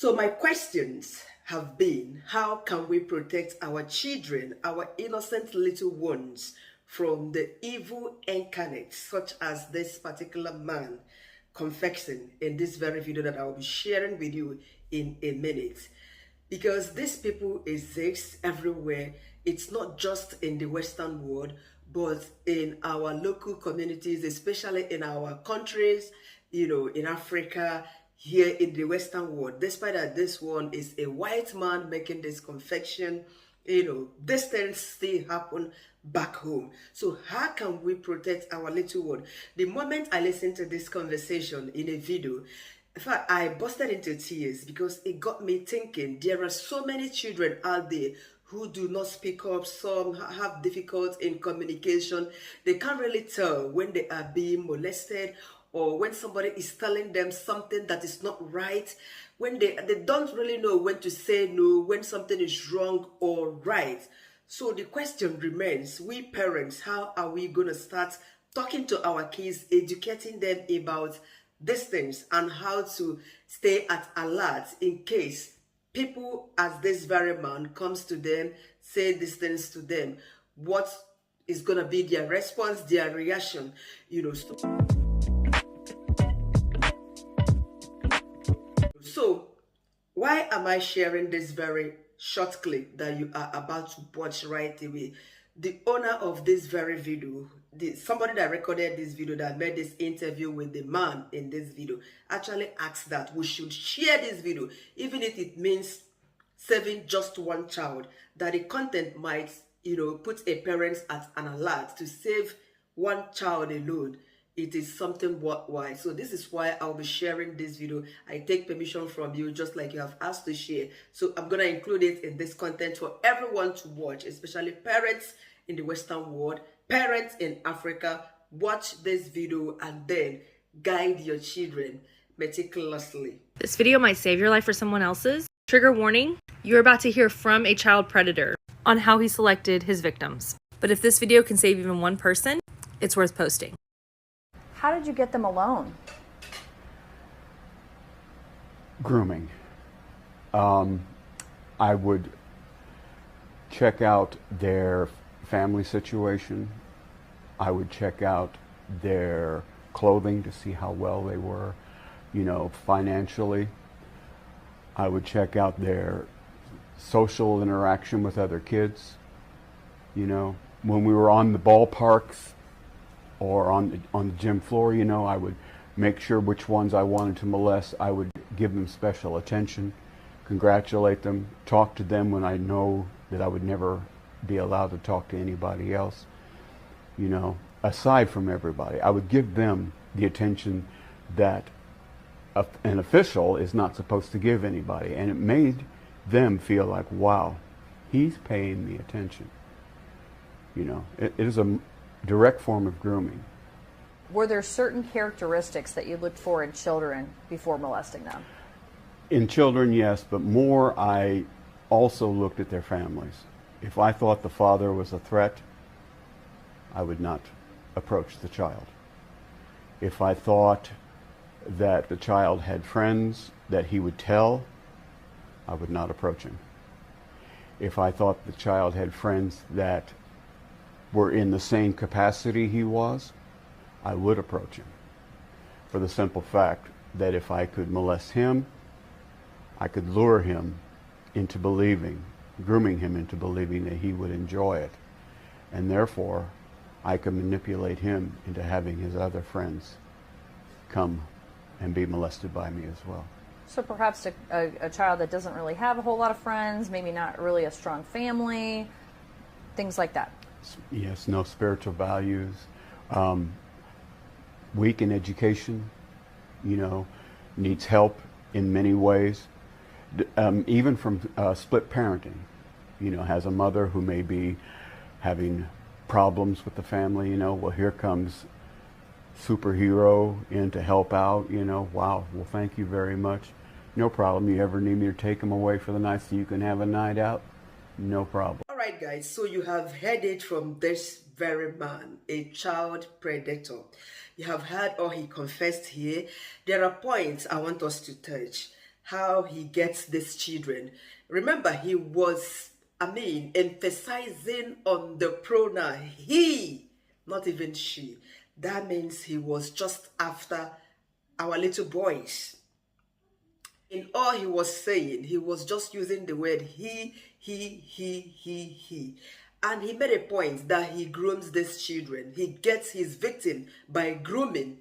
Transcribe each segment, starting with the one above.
So my questions have been, how can we protect our children, our innocent little ones, from the evil incarnate, such as this particular man confessing in this very video that I will be sharing with you in a minute? Because these people exist everywhere. It's not just in the Western world, but in our local communities, especially in our countries, in Africa, here in the Western world. Despite that this one is a white man making this confession, these things still happen back home. So how can we protect our little one? The moment I listened to this conversation in a video, in fact, I busted into tears because it got me thinking there are so many children out there who do not speak up. Some have difficulty in communication. They can't really tell when they are being molested or when somebody is telling them something that is not right. When they don't really know when to say no, when something is wrong or right. So the question remains, we parents, how are we going to start talking to our kids, educating them about these things and how to stay at alert in case people as this very man comes to them, say these things to them? What is going to be their response, their reaction? So why am I sharing this very short clip that you are about to watch right away? The owner of this very video, somebody that recorded this video, that made this interview with the man in this video, actually asked that we should share this video, even if it means saving just one child, that the content might, put a parent at an alert to save one child alone. It is something worthwhile. So this is why I'll be sharing this video. I take permission from you, just like you have asked to share. So I'm going to include it in this content for everyone to watch, especially parents in the Western world, parents in Africa. Watch this video and then guide your children meticulously. This video might save your life or someone else's. Trigger warning, you're about to hear from a child predator on how he selected his victims. But if this video can save even one person, it's worth posting. How did you get them alone? Grooming. I would check out their family situation. I would check out their clothing to see how well they were, financially. I would check out their social interaction with other kids. When we were on the ballparks or on the gym floor, I would make sure which ones I wanted to molest. I would give them special attention, congratulate them, talk to them when I know that I would never be allowed to talk to anybody else. Aside from everybody, I would give them the attention that an official is not supposed to give anybody. And it made them feel like, wow, he's paying me attention. It is a direct form of grooming. Were there certain characteristics that you looked for in children before molesting them? In children, yes, but more I also looked at their families. If I thought the father was a threat, I would not approach the child. If I thought that the child had friends that he would tell, I would not approach him. If I thought the child had friends that were in the same capacity he was, I would approach him. For the simple fact that if I could molest him, I could lure him into believing, grooming him into believing that he would enjoy it. And therefore, I could manipulate him into having his other friends come and be molested by me as well. So perhaps a child that doesn't really have a whole lot of friends, maybe not really a strong family, things like that. Yes, no spiritual values, weak in education, needs help in many ways, even from split parenting, has a mother who may be having problems with the family, well, here comes superhero in to help out, wow, well, thank you very much. No problem. You ever need me to take them away for the night so you can have a night out? No problem. All right, guys, so you have heard it from this very man, a child predator. You have heard all he confessed here. There are points I want us to touch. how he gets these children. Remember, he was, emphasizing on the pronoun he, not even she. That means he was just after our little boys. In all he was saying, he was just using the word he. And he made a point that he grooms these children. He gets his victim by grooming.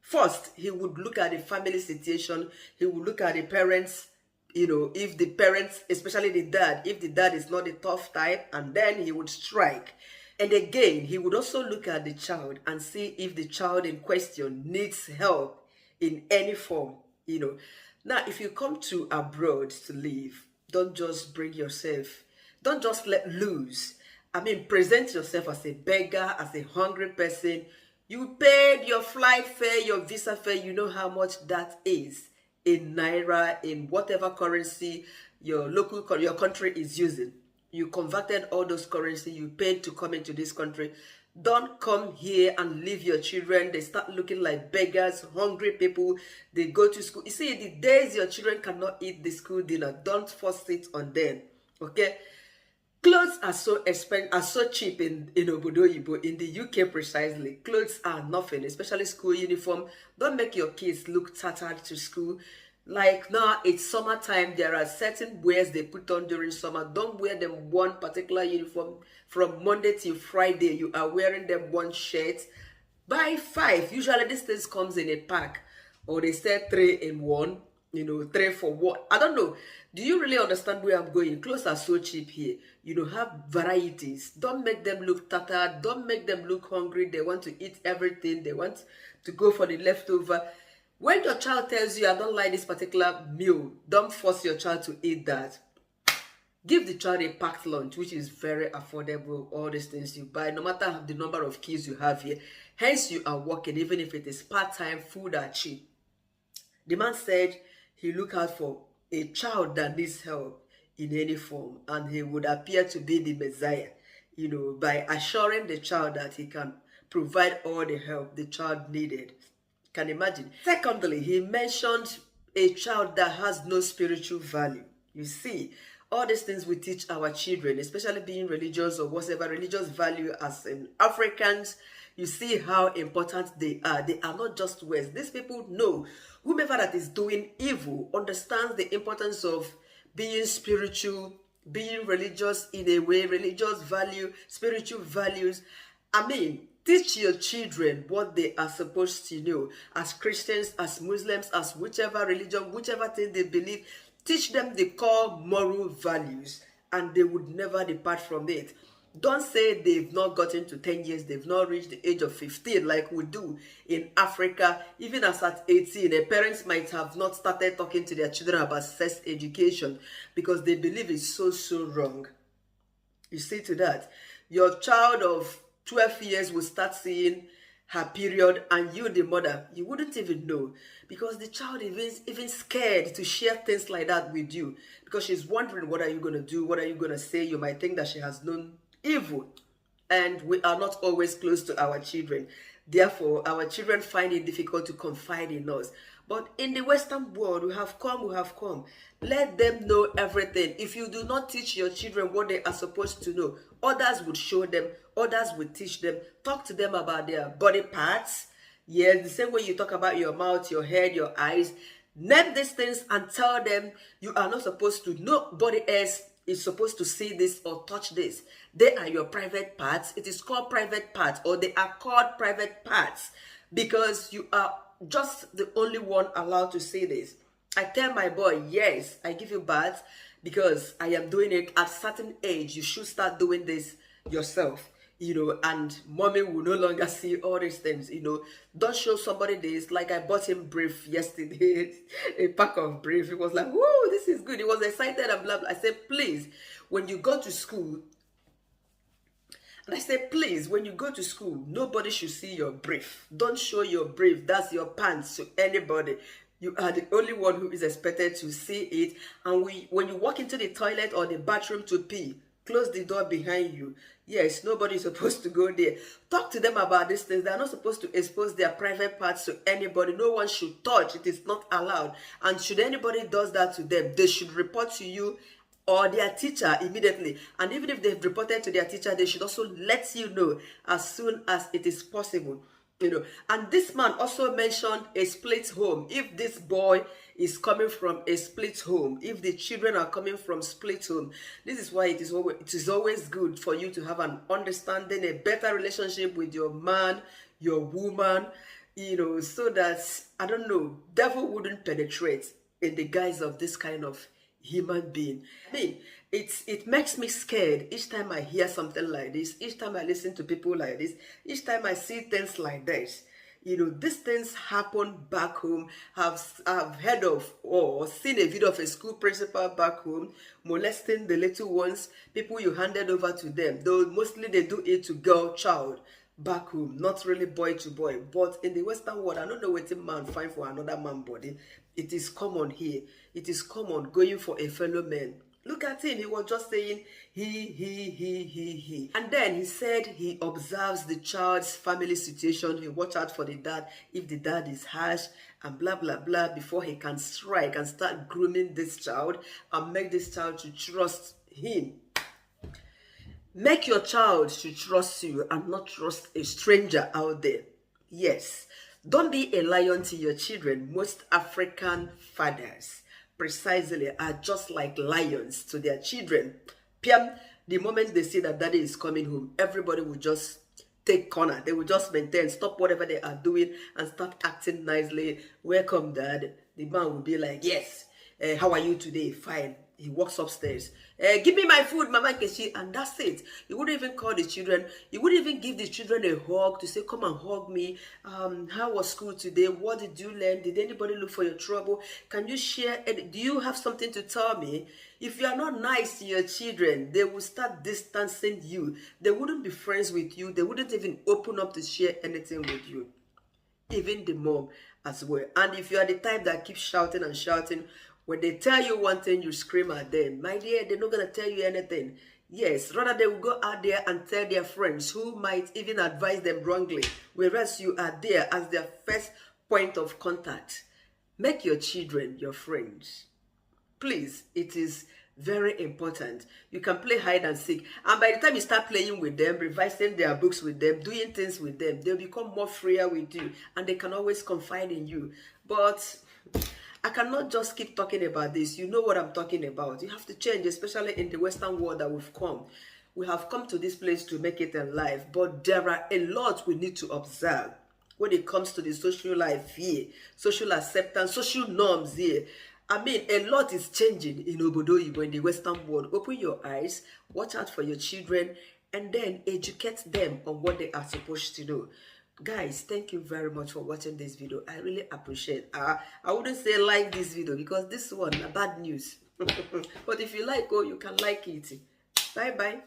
First, he would look at the family situation. He would look at the parents, if the parents, especially the dad, if the dad is not a tough type, and then he would strike. And again, he would also look at the child and see if the child in question needs help in any form, Now, if you come to abroad to live, don't just bring yourself, don't just let loose. Present yourself as a beggar, as a hungry person. You paid your flight fare, your visa fare, you know how much that is in Naira, in whatever currency your country is using. You converted all those currency you paid to come into this country. Don't come here and leave your children. They start looking like beggars, hungry people. They go to school. You see, the days your children cannot eat the school dinner, don't force it on them. Okay? Clothes are so expensive, are so cheap in Obodo Oyibo, in the UK precisely. Clothes are nothing, especially school uniform. Don't make your kids look tattered to school. Like now, it's summertime. There are certain wears they put on during summer. Don't wear them one particular uniform from Monday till Friday. You are wearing them one shirt. Buy 5. Usually, these things comes in a pack, or they say 3 in 1. 3 for what? I don't know. Do you really understand where I'm going? Clothes are so cheap here. Have varieties. Don't make them look tattered. Don't make them look hungry. They want to eat everything. They want to go for the leftover. When your child tells you, I don't like this particular meal, don't force your child to eat that. Give the child a packed lunch, which is very affordable. All these things you buy, no matter the number of kids you have here. Hence, you are working, even if it is part-time, food are cheap. The man said he look out for a child that needs help in any form, and he would appear to be the Messiah, by assuring the child that he can provide all the help the child needed. Can imagine. Secondly, he mentioned a child that has no spiritual value. You see, all these things we teach our children, especially being religious or whatever religious value as in Africans, you see how important they are. They are not just words. These people know whomever that is doing evil understands the importance of being spiritual, being religious in a way, religious value, spiritual values. Teach your children what they are supposed to know. As Christians, as Muslims, as whichever religion, whichever thing they believe, teach them the core moral values, and they would never depart from it. Don't say they've not gotten to 10 years, they've not reached the age of 15 like we do in Africa. Even as at 18, their parents might have not started talking to their children about sex education because they believe it's so wrong. You see to that. Your child of 12 years will start seeing her period, and you, the mother, you wouldn't even know, because the child is even scared to share things like that with you, because she's wondering, what are you going to do? What are you going to say? You might think that she has known evil, and we are not always close to our children. Therefore, our children find it difficult to confide in us. But in the Western world, we have come. Let them know everything. If you do not teach your children what they are supposed to know, others would show them, others would teach them. Talk to them about their body parts. Yes, the same way you talk about your mouth, your head, your eyes. Name these things and tell them you are not supposed to. Nobody else is supposed to see this or touch this. They are your private parts. It is called private parts, or they are called private parts because you are just the only one allowed to see this. I tell my boy, yes, I give you baths because I am doing it at a certain age. You should start doing this yourself, and mommy will no longer see all these things, Don't show somebody this. Like I bought him brief yesterday, a pack of brief. He was like, whoa, this is good. He was excited and blah, blah. I said, please, when you go to school, nobody should see your brief. Don't show your brief. That's your pants to anybody. You are the only one who is expected to see it. And when you walk into the toilet or the bathroom to pee, close the door behind you. Yes, nobody's supposed to go there. Talk to them about these things. They're not supposed to expose their private parts to anybody. No one should touch. It is not allowed. And should anybody does that to them, they should report to you or their teacher immediately. And even if they've reported to their teacher, they should also let you know as soon as it is possible. And this man also mentioned a split home. If this boy is coming from a split home, if the children are coming from split home, this is why it is always good for you to have an understanding, a better relationship with your man, your woman, so that, I don't know, devil wouldn't penetrate in the guise of this kind of human being. I mean, it makes me scared each time I hear something like this, each time I listen to people like this, each time I see things like this. These things happen back home. I've heard of or seen a video of a school principal back home molesting the little ones, people you handed over to them. Though mostly they do it to girl child back home, not really boy to boy. But in the Western world, I don't know what a man find for another man body. It is common here. It is common going for a fellow man. Look at him. He was just saying he. And then he said he observes the child's family situation. He watch out for the dad if the dad is harsh and blah, blah, blah before he can strike and start grooming this child and make this child to trust him. Make your child to trust you and not trust a stranger out there. Yes. Don't be a lion to your children. Most African fathers precisely are just like lions to their children. Piam, the moment they see that daddy is coming home, everybody will just take corner. They will just maintain, stop whatever they are doing and start acting nicely. Welcome, dad. The man will be like, yes, how are you today? Fine. He walks upstairs. Give me my food, Mama Keshi, and that's it. He wouldn't even call the children. He wouldn't even give the children a hug to say, come and hug me. How was school today? What did you learn? Did anybody look for your trouble? Can you share? Do you have something to tell me? If you are not nice to your children, they will start distancing you. They wouldn't be friends with you. They wouldn't even open up to share anything with you. Even the mom as well. And if you are the type that keeps shouting and shouting, when they tell you one thing, you scream at them. My dear, they're not going to tell you anything. Yes, rather they will go out there and tell their friends who might even advise them wrongly, whereas you are there as their first point of contact. Make your children your friends. Please, it is very important. You can play hide and seek. And by the time you start playing with them, revising their books with them, doing things with them, they'll become more freer with you. And they can always confide in you. But I cannot just keep talking about this. You know what I'm talking about. You have to change, especially in the Western world that we've come. We have come to this place to make it in life, but there are a lot we need to observe when it comes to the social life here, social acceptance, social norms here. I mean, a lot is changing in Obodoyibo, in the Western world. Open your eyes, watch out for your children, and then educate them on what they are supposed to do. Guys, thank you very much for watching this video. I really appreciate it. I wouldn't say like this video because this one, bad news. But if you like, you can like it. Bye-bye.